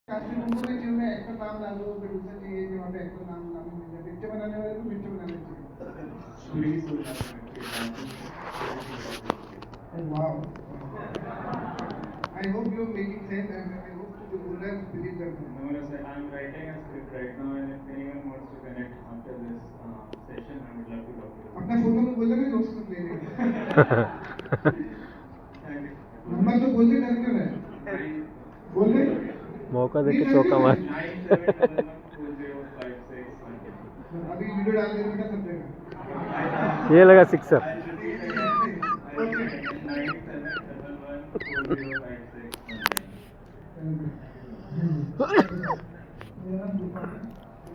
Casting उनको भी जीव में एक्टर नाम डालो, प्रोड्यूसर चाहिए कि वहाँ पे एक्टर नाम नाम मिल जाए। पिक्चर बनाने वाले को पिक्चर बनाने चाहिए। Wow, I hope you are making sense and I hope जो बोल रहा है उस बिलीव करते हैं। No, sir, I am writing a script right now, and if anyone wants to connect after this session, I would love to talk to you. अपना phone number बोल देना, दोस्त ले लेंगे। नंबर तो बोल दे, डर क्यों है? बोल दे। मौका देके चौका मार। 97114056. अभी वीडियो डाल देने का सब देगा। ये लगा सिक्सर।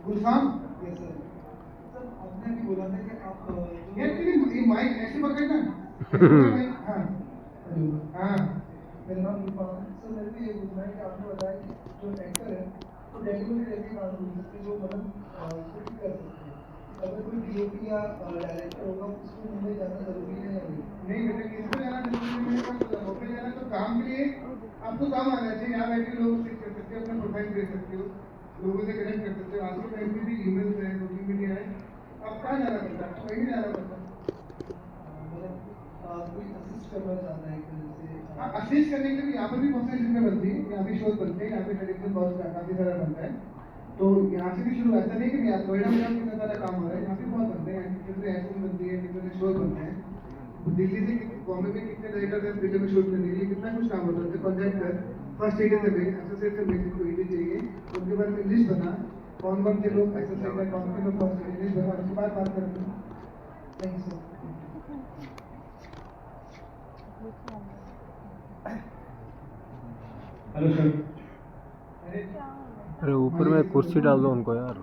गुलफाम, यस सर। सर आपने अभी बोला था कि आप ये माइक ऐसे पकड़ना। हाँ हाँ, मेरा नाम गुलफाम सर। मेरे को ये पूछना है कि आपने बताया कि जो एक्टर है वो रेगुलरली ऐसी बात होगी जिससे जो मतलब कुछ कर सकते हैं। अगर कोई डीओपी या डायरेक्टर होगा उसको मुंबई जाना जरूरी है या नहीं? बेटा, किसको जाना जरूरी है? मुंबई जाना तो काम के लिए आपको काम आना चाहिए। यहाँ बैठे लोग सीख कर सकते हो, अपना प्रोफाइल दे सकते हो, लोगों से कनेक्ट कर सकते हो। आज के टाइम में भी ईमेल्स है, सोशल मीडिया है, अब कहाँ जाना पड़ता है? कहीं जाना पड़ता है। मतलब कोई असिस्ट करना चाहता है जैसे असिस्ट करने के लिए भी यहाँ पर भी बहुत सारी चीज़ें बनती है। यहाँ पे शोज बनते हैं, यहाँ पे डायरेक्शन बहुत काफ़ी सारा बनता है, तो यहाँ से भी शुरू। ऐसा नहीं कि यहाँ नोएडा में कितना सारा काम हो रहा है, यहाँ पे बहुत बनते हैं। कितने एक्शन बनती है, कितने शोज बनते हैं। दिल्ली से बॉम्बे में कितने डायरेक्टर हैं दिल्ली में शूट करने के लिए, कितना कुछ काम होता है। कॉन्ट्रैक्टर फर्स्ट एडिटर में एसोसिएट से मेरे को एडिट चाहिए, उनके बाद इंग्लिश बना, कौन कौन से लोग एसोसिएट है, कौन से लोग फर्स्ट इंग्लिश बना, उसके बाद बात करते हैं। Thank you sir. Hello sir. अरे ऊपर में कुर्सी डाल दो उनको यार।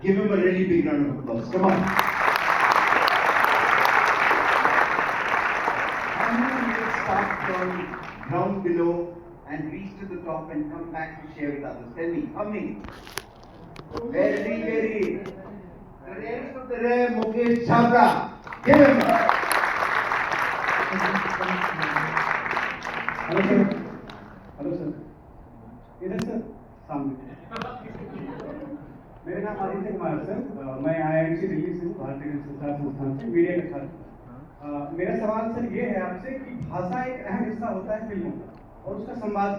Give him a really big round of applause. Come on. And we will start from ground below and reach to the top and come back to share with others. Tell me, how many? Very, very. The rarest of the rare, Mukesh Chhabra. Give him a. Hello sir. Hello sir. इधर sir सामने। मेरा नाम Aditya Kumar sir. मैं IIMC Delhi से हूँ, भारतीय संचार संस्थान से, मीडिया का छात्र। मेरा सवाल सर ये है आपसे कि भाषा एक अहम हिस्सा होता है फिल्मों का और उसका संवाद।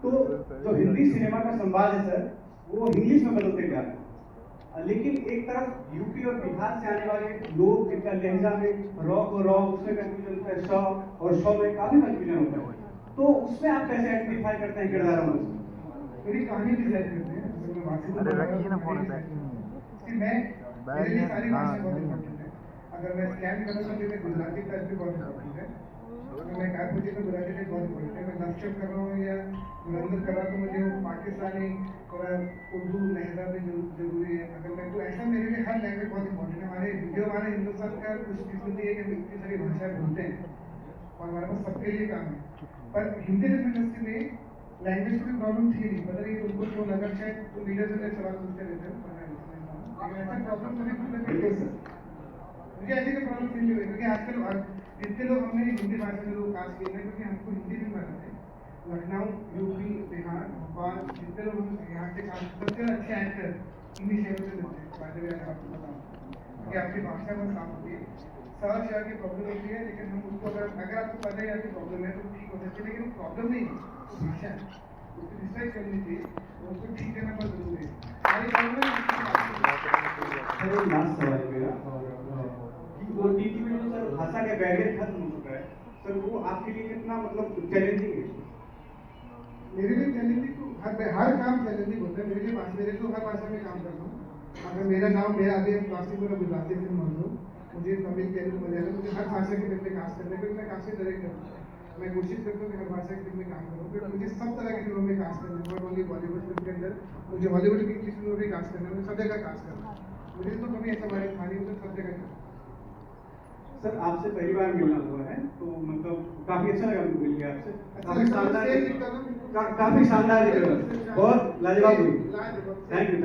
तो जो हिंदी सिनेमा का संवाद है सर, वो इंग्लिश में बदलते जा रहे हैं। लेकिन एक तरफ यूपी और बिहार से आने वाले लोग जिनका लहजा में रॉ को रॉ, उसमें कंफ्यूजन होता है, शॉ और शॉ में काफी कंफ्यूजन होता है। तो उसमें आप कैसे आइडेंटिफाई करते हैं किरदारों में? मेरी कहानी डिजाइन करते हैं। अरे रखिए ना फोन बैग कि मैं मेरे लिए सारी भाषा बहुत इम्पोर्टेंट है। अगर मैं स्कैन कर रहा हूँ तो गुजराती टच भी बहुत इम्पोर्टेंट है। अगर मैं कार पूछे तो गुजराती टच बहुत इम्पोर्टेंट है। मैं लफ्ज़ कर रहा हूँ या मुरंदर कर रहा हूँ तो मुझे वो पाकिस्तानी थोड़ा उर्दू लहजा भी जरूरी है। अगर मैं तो ऐसा मेरे लिए हर लैंग्वेज बहुत इम्पोर्टेंट है। हमारे हिंदुस्तान का कुछ किस्मती है कि हम इतनी सारी भाषाएं बोलते हैं और हमारे पास सबके लिए काम है। पर हिंदी फिल्म इंडस्ट्री में लैंग्वेज की प्रॉब्लम थी नहीं, पता नहीं उनको क्यों लगा, शायद तो लीडर से सवाल पूछते रहते हैं। लेकिन ऐसा प्रॉब्लम मुझे फील सर, मुझे ऐसी कोई प्रॉब्लम फील नहीं हुई क्योंकि आजकल जितने लोग हमने हिंदी भाषा में लोग कास्ट किए हैं, क्योंकि हमको हिंदी फिल्म बनाते हैं। लखनऊ, यूपी, बिहार, भोपाल, जितने लोग यहाँ के कास्ट सबसे अच्छे एक्टर इंग्लिश शहरों से मिलते हैं। बात अगर आपको बताऊँ कि आपकी भाषा बहुत काम होती है, सर्च या की प्रॉब्लम होती है, लेकिन हम उसको अगर आपको पता है आपकी प्रॉब्लम है तो ठीक हो सकती है। लेकिन प्रॉब्लम नहीं है, भाषा है, उसको रिसर्च करनी चाहिए और उसको ठीक करना बहुत जरूरी है। लास्ट सवाल मेरा, और OTT में जो सर भाषा का बैरियर खत्म हो चुका है सर, वो आपके लिए कितना मतलब चैलेंजिंग है? मेरे लिए चैलेंजिंग तो हर काम चैलेंजिंग होता है। मेरे तो हर भाषा में काम करता हूँ। अगर मेरा नाम मेरा अभी क्लासिक पूरा गुजराती फिल्म मान लो, मुझे तमिल, तेलुगु, मलयालम, मुझे हर भाषा की फिल्म में कास्ट करने के लिए मैं कास्ट डायरेक्ट करता हूँ। मैं कोशिश करता हूँ कि हर भाषा की फिल्म में काम करूँ, फिर मुझे सब तरह की फिल्मों में कास्ट करना है। नॉट ओनली बॉलीवुड फिल्म के अंदर, मुझे हॉलीवुड की इंग्लिश फिल्मों में कास्ट करना है, मुझे सब जगह कास्ट करना है। मुझे तो कभी ऐसा बारे खाली मुझे सब जगह करना है। सर आपसे पहली बार मिलना हुआ है तो मतलब काफी अच्छा लगा मिल गया आपसे। काफी शानदार जगह, बहुत लाजवाब हुई। Thank you.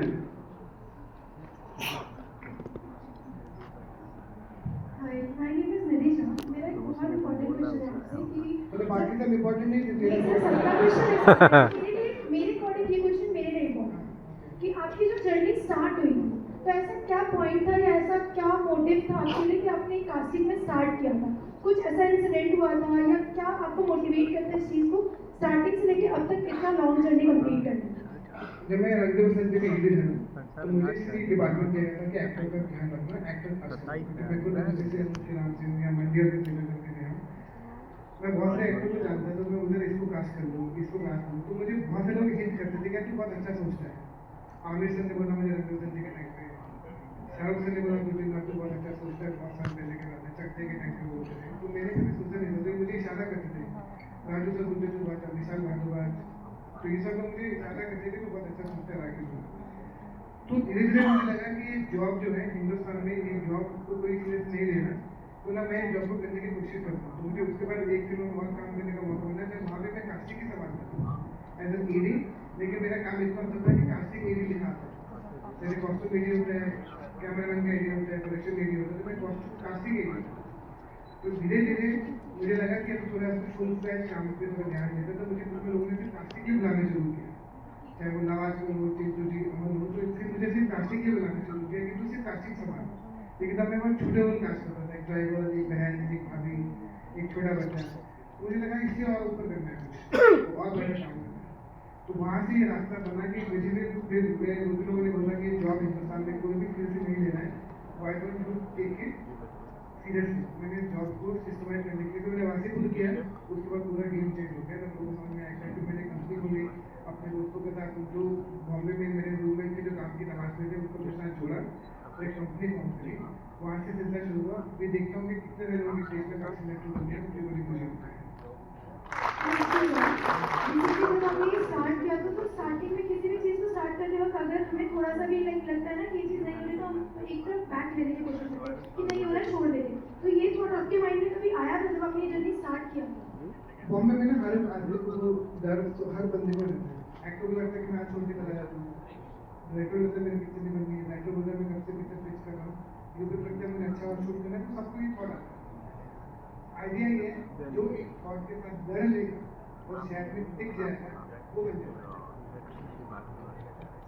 बहुत इम्पोर्टेंट क्वेश्चन है आपसे कि मतलब बाकी सब इम्पोर्टेंट नहीं थे नहीं सर, सबका क्वेश्चन है मेरे अकॉर्डिंग ये क्वेश्चन मेरे लिए इम्पोर्टेंट कि आपकी जो जर्नी स्टार्ट हुई थी, तो ऐसा क्या पॉइंट था या ऐसा क्या मोटिव था आपके लिए कि आपने कास्टिंग में स्टार्ट किया था? कुछ ऐसा इंसिडेंट हुआ था या क्या आपको मोटिवेट करता है इस चीज़ को स्टार्टिंग से लेके अब तक इतना लॉन्ग जर्नी कंप्लीट करने में? जब मैं रणदेव सर के इंग्लिश है तो मुझे इसी डिपार्टमेंट में था कि एक्टर का ध्यान रखना, एक्टर फर्स्ट। मैं खुद जैसे श्री राम सिंह या मंडिया के सिंगर करके गया, मैं बहुत से एक्टर को जानता था, तो मैं उधर इसको कास्ट कर दूँ, इसको कास्ट करूँ, तो मुझे बहुत से लोग हिट करते थे कि तू बहुत अच्छा सोचता है। आमिर सर ने बोला मुझे रणदेव सर जी के टाइम पे, शाहरुख सर ने बोला मुझे ना तू बहुत अच्छा सोचता है, बहुत साल पहले के बात है, चकते के टाइम पे बोलते थे, तो मैंने कभी सोचा नहीं था, तो मुझे इशारा करते थे। राजू सर बोलते थे बहुत विशाल भारद्वाज, तो ये सब लोग मुझे इशारा करते थे कि बहुत अच्छा सोचता है राकेश। तो धीरे धीरे मुझे लगा कि ये जॉब जो है हिंदुस्तान में, ये जॉब को कोई सीरियस नहीं लेना, तो ना मैं जॉब को करने की कोशिश करता हूँ। तो मुझे उसके बाद एक फिल्म में और काम करने का मौका मिला, जब वहाँ पे मैं कास्टिंग की सवाल करता एज एन एडी, लेकिन मेरा काम इतना होता था कि कास्टिंग एडी लिखा था, जैसे कॉस्ट्यूम एडी होता है, कैमरामैन का एडी होता है, प्रोडक्शन एडी होता है, तो मैं कास्टिंग एडी। तो धीरे धीरे मुझे लगा कि अब थोड़ा फुल फ्लैश काम पे थोड़ा ध्यान देता, तो मुझे कुछ लोगों ने सिर्फ कास्टिंग ही बुलाना शुरू किया, चाहे वो नवाज हो, चिंटू जी, अमन हो, तो इससे मुझे सिर्फ कास्टिंग ही बुलाना शुरू किया कि तू सिर्फ कास्टिंग संभाल। लेकिन तब मैं बहुत छोटे रोल कास्ट करता था, एक ड्राइवर, एक बहन, एक भाभी, एक छोटा बच्चा। मुझे लगा इससे और ऊपर करना है कुछ, और बड़ा काम करना है। तो वहाँ से ये रास्ता बना कि मुझे फिर मेरे लोगों ने बोला कि जॉब हिंदुस्तान में कोई भी फील्ड से नहीं लेना है, why don't you take it seriously. मैंने जॉब को सिस्टमाइज करने के लिए तो मैंने वहाँ से खुद किया, उसके बाद पूरा गेम चेंज हो गया। मैं लोगों समझ में आया कि मैंने कंपनी खोली अपने दोस्तों के साथ, जो बॉम्बे में मेरे रूममेट के जो काम की तलाश में थे उसको मेरे साथ जोड़ा और एक कंपनी फॉर्म करी, वहाँ से सिलसिला शुरू हुआ। अभी देखता हूँ कि कितने लोगों की स्टेज में काम सिलेक्ट होती है, मुझे बड़ी खुशी होता है। जब आपने स्टार्ट किया था, तो स्टार्टिंग में किसी भी चीज़ को स्टार्ट करते वक्त अगर हमें थोड़ा सा भी लगता है ना कि ये चीज़ नहीं हो रही, तो हम एक तरफ बैक लेने की कोशिश करते हैं कि नहीं हो रहा, छोड़ देंगे। तो ये थोड़ा आपके माइंड में कभी आया था जब आपने ये जर्नी स्टार्ट किया? बॉम्बे में ना हर आदमी को डर तो हर बंदे को रहता है। एक्टर को लगता है कि मैं आज छोड़ के चला जाता हूँ, डायरेक्टर लगता है मेरी पिक्चर नहीं बन गई, डायरेक्टर बोलता है मैं कब से पिक्चर पिच कर रहा हूँ, यूट्यूब लगता है मैंने अच्छा और शूट करना है, तो सबको ये थॉट आता है। आइडिया ये है जो एक थॉट के साथ लड़ लेगा और शायद में टिक जाएगा, वो बन जाएगा।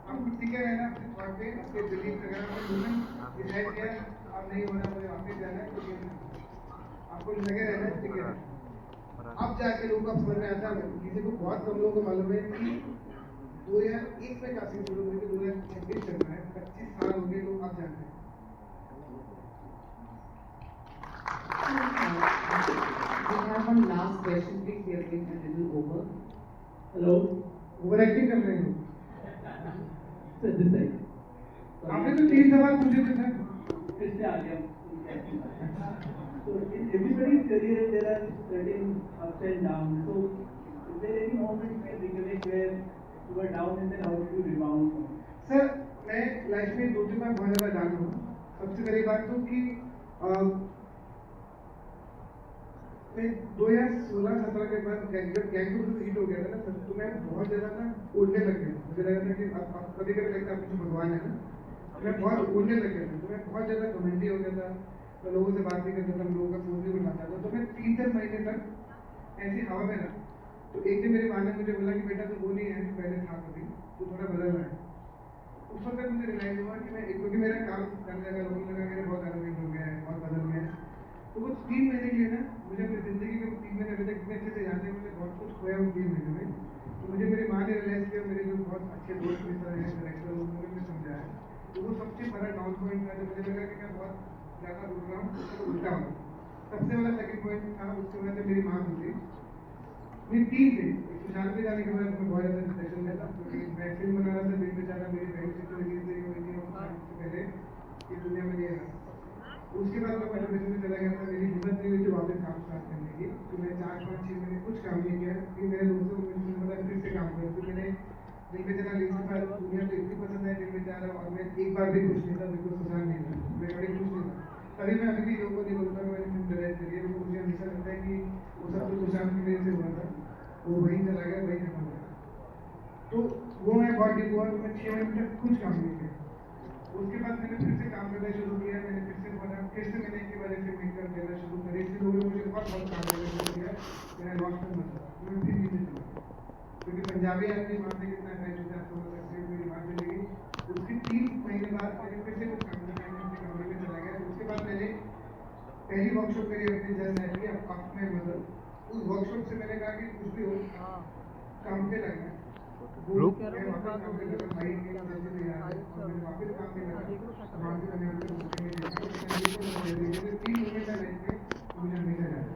आपको टिके रहना अपने थॉट पे, अपने बिलीफ पे। अगर आपने मूवमेंट डिसाइड किया अब नहीं हो रहा, मुझे वापस जाना है, तो आपको लगे रहना, टिके रहना। अब जाके लोगों को समझ में आता है, किसी को बहुत कम लोगों को मालूम है कि 2001 में कास्टिंग शुरू हुई थी, 2026 चल रहा है, 25 साल हो गए, लोग अब जानते हैं। We have one last question, please. We are getting a little over. Hello over acting कर रहे हो। सर, दिस साइड आपने तो 3 सवाल पूछे थे सर। फिर से आ गया। So in everybody's career there are certain ups and downs. So is there any moment you can recollect where you were down and then how did you rebound from it? Sir मैं life में 2-3 बार बहुत ज़्यादा down हुआ। सबसे पहली बात तो कि मैं 2016-17 के बाद जब गैंगटॉक से हिट हो गया था ना सर, तो मैं बहुत ज़्यादा ना उड़ने लग गया। मुझे लगा था कि अब कभी कभी लगता है कुछ भगवान है ना, मैं बहुत उड़ने लग गया था। तो मैं बहुत ज़्यादा घमंडी हो गया था, मैं लोगों से बात नहीं करता था, लोगों का फोन भी उठाता था। तो मैं 3-4 महीने तक ऐसी हवा में रहा। तो एक दिन मेरी माँ ने मुझे बोला कि बेटा तो वो नहीं है जो पहले था, कभी तो थोड़ा बदल रहा है। उस वक्त मुझे रियलाइज हुआ कि मैं, क्योंकि मेरा काम करने लगा, लोगों ने लगा मेरे बहुत एरोगेंट हो गया है, बहुत बदल गया है। तो वो 3 महीने के लिए ना, मुझे अपनी जिंदगी के 3 महीने अभी तक इतने अच्छे से जानते हैं, मुझे बहुत कुछ खोया उन 3 महीने में। तो मुझे मेरी माँ ने रियलाइज किया, मेरे जो बहुत अच्छे दोस्त मित्र हैं, डायरेक्टर, उन्होंने मुझे समझाया। तो वो सबसे बड़ा डाउन पॉइंट था, जब मुझे लगा कि मैं बहुत ज़्यादा उड़ रहा हूँ, तो उल्टा हो। सबसे बड़ा सेकंड पॉइंट था उसके बाद जब मेरी माँ बोली, मैं 3 थे सुशांत के जाने के बाद मैं बहुत ज़्यादा डिप्रेशन में था, क्योंकि मैं फिल्म बना रहा था, दिल बेचारा मेरी बहन की तो रिलीज नहीं हुई थी और पहले इस दुनिया में नहीं रहा। उसके बाद मैं डिप्रेशन में चला गया था, मेरी हिम्मत नहीं हुई थी वापस काम स्टार्ट करने की। तो मैं 4-5-6 महीने कुछ काम नहीं किया। फिर मेरे दोस्तों को मुझे पता फिर से काम करूँ, फिर मैंने दिल बेचारा रिलीज के बाद दुनिया को इतनी पसंद है दिल बेचारा, और मैं एक बार भी खुश नहीं था, बिल्कुल सुशांत नहीं था, मैं कभी खुश नहीं था। तभी मैं अभी भी लोगों को नहीं बोलता कि मैंने फिल्म डायरेक्ट करी है, क्योंकि मुझे हमेशा लगता है कि वो सब तो सुशांत की वजह से हुआ था, वो वहीं चला गया, वहीं खत्म हो गया। तो वो मैं बहुत डिप हुआ, मैं 6 महीने तक कुछ काम नहीं किया। उसके बाद मैंने फिर से काम करना शुरू किया, मैंने फिर से मैंने की वजह से मेकअप देना शुरू करी, इससे लोगों ने मुझे बहुत काम किया मेरा लॉस्ट में मतलब मैं फिर नीचे चला गया। क्योंकि पंजाबी आदमी मानने कितना टाइम होता है, आप समझ सकते हैं मेरी बात चलेगी। उसके 3 महीने बाद मैंने फिर से कुछ काम किया, मैं अपने कमरे में चला गया। उसके बाद मैंने पहली वर्कशॉप करी अपनी जज की अपने मतलब उस वर्कशॉप से मैंने कहा कि कुछ भी हो काम पे लगना है। ग्रुप मैं वापस काम पे लगा, भाई के जैसे ले आया और मैं वापस काम पे लगा। वहाँ से मैंने अपने दोस्तों में देखा, 3 महीने का लाइफ में मुझे हमेशा याद है।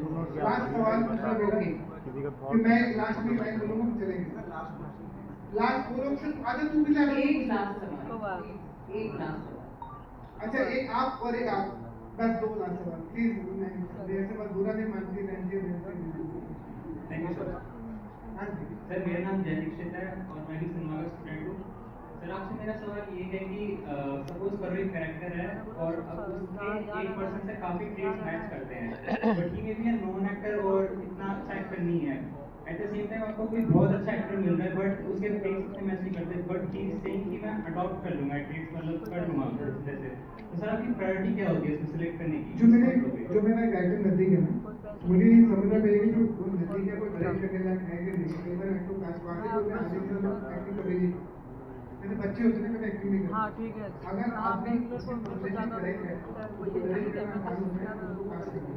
बोलो लास्ट सवाल पूछना मेरा कि मैं लास्ट में लाइन बोलूंगा हम चलेंगे। लास्ट बोलो सिर्फ आजा तू भी ला। एक लास्ट सवाल, एक लास्ट सवाल। अच्छा एक आप और एक आप, बस 2 लास्ट सवाल प्लीज। मेरे से मत बुरा नहीं मानती रहती है। Thank you sir. हाँ जी सर मेरा नाम जय दीक्षित है और मैं भी सिनेमा का स्टूडेंट हूँ। सर आपसे मेरा सवाल ये है कि सपोज करो एक कैरेक्टर है और अब उसके एक पर्सन से काफी ट्रेड्स मैच करते हैं, but he may be a non actor और इतना अच्छा एक्टर नहीं है। एट द सेम टाइम आपको कोई बहुत अच्छा एक्टर मिल रहा है बट उसके ट्रेड्स इतने मैच नहीं करते, बट ही इज सेइंग कि मैं अडॉप्ट कर लूंगा ट्रेड्स, मतलब कर लूंगा जैसे। तो सर आपकी प्रायोरिटी क्या होगी इसको सिलेक्ट करने की? जो मेरा कैरेक्टर नजदीक है ना, मुझे ये समझना पड़ेगा जो वो नजदीक है वो डायरेक्ट करने लायक है कि नहीं। कई बार एक्टर कास्ट वाले को मैं आगे से एक्टिंग कभी नहीं, मैंने बच्चे होते हैं मैंने एक्टिंग नहीं हाँ करी। ठीक है। अगर हाँ आप मैं इंग्लिश को करेक्ट ज़्यादा है कोई तो डायरेक्ट करना मालूम है उसको कास्ट करना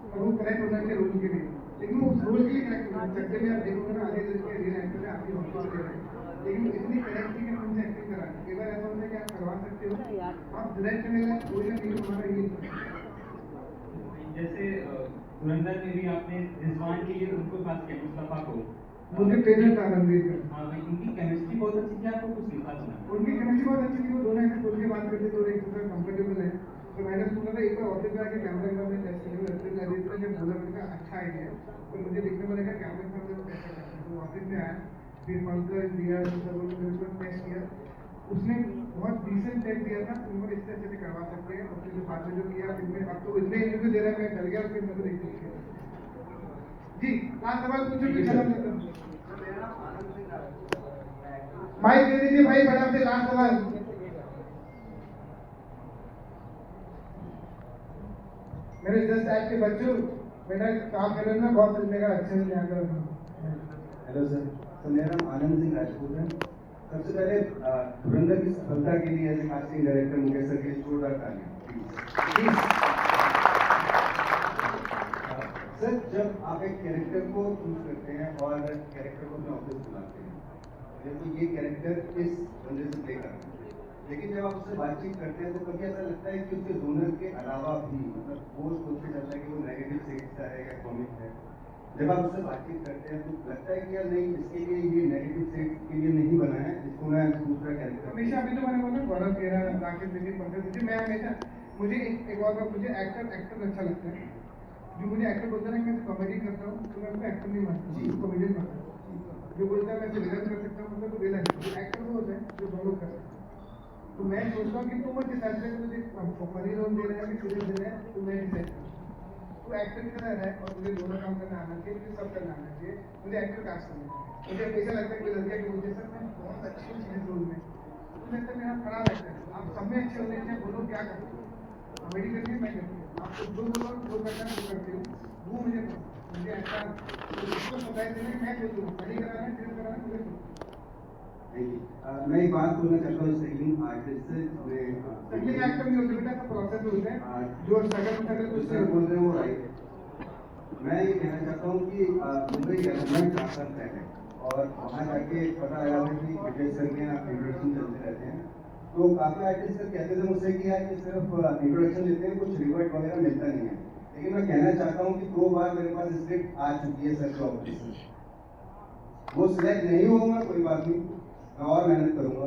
और वो करेक्ट होना चाहिए रोल के लिए। लेकिन वो उस रोल के लिए करेक्ट होना चाहिए। में आप देखोगे ना आधे लड़के रियल एक्टर है आपकी हॉस्पिटल ले रहे हैं, लेकिन वो इतनी करेक्ट थी कि उनसे एक्टिंग करानी। कई बार ऐसा होता है कि आप करवा सकते हो, आप डायरेक्ट करने लगे कोई ना कोई हमारा ये जैसे धुरंधर में भी आपने रिजवान के लिए उनको खास किया, मुस्तफा को। उनके ट्रेनर था रणवीर का। हाँ भाई उनकी केमिस्ट्री बहुत अच्छी थी, आपको कुछ नहीं खास लगा? उनकी केमिस्ट्री बहुत अच्छी थी, वो दोनों ऐसे खुल के बात करते थे और एक दूसरे कंफर्टेबल है। तो मैंने सोचा था एक बार ऑफिस में आके कैमरा के सामने टेस्ट करेंगे। रजत ने जब बोला मैंने कहा अच्छा आइडिया है, तो मुझे देखने में लगा कैमरे के सामने वो कैसे करते हैं। तो ऑफिस में आया, फिर पंकज दिया सब लोग टेस्ट किया, उसने बहुत डिसेंट टेस्ट दिया था। उन्होंने इससे अच्छे से करवा सकते हैं और फिर बाद में जो किया फिर मैं अब तो इतने इंटरव्यू दे रहा है मैं डर गया और फिर मेरे को देख लिया। जी लास्ट सवाल पूछो फिर खत्म करता हूँ। माइक दे दीजिए भाई फटाफट से लास्ट सवाल। मेरे जस्ट ऐप के बच्चों बेटा काम कर रहे हैं ना बहुत चलने का अच्छे से ध्यान रखना। हेलो सर, तो मेरा नाम आनंद सिंह राजपूत है। सबसे पहले धुरंधर की सफलता के लिए as a casting director Mukesh sir के लिए जोरदार तालियां। सर जब आप एक कैरेक्टर को चूज करते हैं और कैरेक्टर को अपने ऑफिस बुलाते हैं, तो ये कैरेक्टर इस बंदे से प्ले करना है, लेकिन जब आप उससे बातचीत करते हैं तो कभी ऐसा लगता है कि उसके जोनर के अलावा भी मतलब वो सोचते चलता है कि वो नेगेटिव सेक्स का है या कॉमिक है। जब आप उससे बातचीत करते हैं तो लगता है कि यार नहीं इसके लिए ये नेगेटिव सेक्स के लिए नहीं बना है, इसको मैं दूसरा कैरेक्टर हमेशा अभी तो मैंने बोला गौरव खेरा राकेश दिलीप पंकज दीजिए मैं हमेशा मुझे एक और बात मुझे एक्टर अच्छा लगता है। जो मुझे एक्टर बोलता है ना मैं कॉमेडी करता हूँ तो मैं उसको एक्टर नहीं मानता हूँ, कॉमेडियन मानता हूँ। जो बोलता है मैं विलन कर सकता हूँ मतलब तो विलन एक्टर वो होता है जो दोनों कर सकता है। तो मैं सोचता हूँ कि तुम मुझे डिसाइड कर मुझे फनी रोल दे रहे हैं कि सीरियस दे रहे हैं तो मैं डिसाइड करूँ। तो एक्टर की तरह है और मुझे दोनों काम करना आना चाहिए, मुझे सब करना आना चाहिए। मुझे एक्टर कास्ट करना है। मुझे हमेशा लगता है कि लड़कियाँ कि मुझे सर मैं बहुत अच्छी हूँ इस रोल में, तो लगता है मेरा खराब एक्टर है। आप सब में अच्छे होने चाहिए, बोलो क्या करते हो कॉमेडी करनी है मैं करती हूँ, आपको जो बोलो जो करना है वो करती हूँ। वो मुझे ऐसा उसको बताया देना कि मैं जो दूँ फनी कराना है सीरियस कराना है मुझे। मैं एक बात बोलना चाहता हूँ सेकंड आर्टिस्ट से। पहले एक्टर नहीं होते बेटा, सब प्रोसेस होते हैं जो सगल उससे बोल रहे हैं वो राइट। मैं ये कहना चाहता हूँ कि मुंबई गवर्नमेंट 4 साल पहले और वहाँ जाके पता लगा था कि विजय सर के यहाँ इंट्रोडक्शन चलते रहते हैं, तो काफ़ी आर्टिस्ट सर कहते थे मुझसे कि यार ये सिर्फ इंट्रोडक्शन देते हैं, कुछ रिवर्ट वगैरह मिलता नहीं है। लेकिन मैं कहना चाहता हूँ कि 2 बार मेरे पास स्क्रिप्ट आ चुकी है सर के ऑफिस में। वो सिलेक्ट नहीं होगा कोई बात नहीं, मैं और मेहनत करूँगा,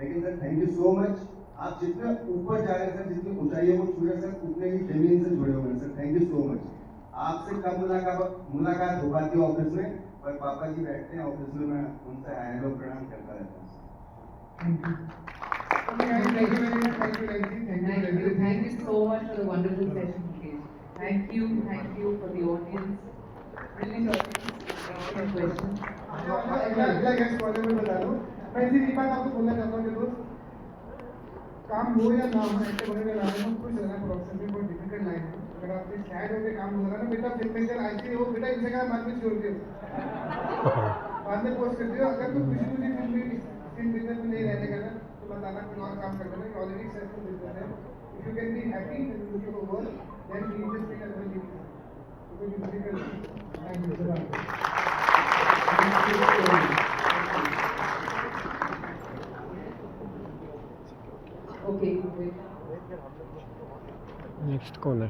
लेकिन sir thank you so much. आप जितने ऊपर जा रहे हैं सर, जितनी ऊंचाई को छू रहे हैं सर, उतने ही जमीन से जुड़े हुए हैं sir. Thank you so much. आपसे कम मुलाकात हो पाती है ऑफिस में, पर पापा जी बैठते हैं ऑफिस में, मैं उनसे आए प्रणाम करता रहता हूँ। Thank you so much for the wonderful session, Mukesh. Thank you for the audience. Brilliant audience. question. अगला गेस्ट वाले में बता दो। मैं इसी एक बात आपको बोलना चाहता हूँ कि दोस्त काम हो या ना हो ऐसे होने के लाने में खुश रहना प्रोसेस में बहुत डिफिकल्ट लाइन है। अगर आपके सैड होकर काम हो रहा है ना बेटा फिल्म मेकर ऐसे हो बेटा इंस्टाग्राम बाद में छोड़ दियो बाद में पोस्ट कर दियो। अगर तो खुशी खुशी फिल्म बिजनेस में नहीं रहने का ना तो बताना कोई और काम कर देना कि ऑलरेडी सक्सेसफुल बिजनेस है। If you can be happy in looking for work then you just make a very difficult. Thank you sir. Okay, wait. Next कौन है?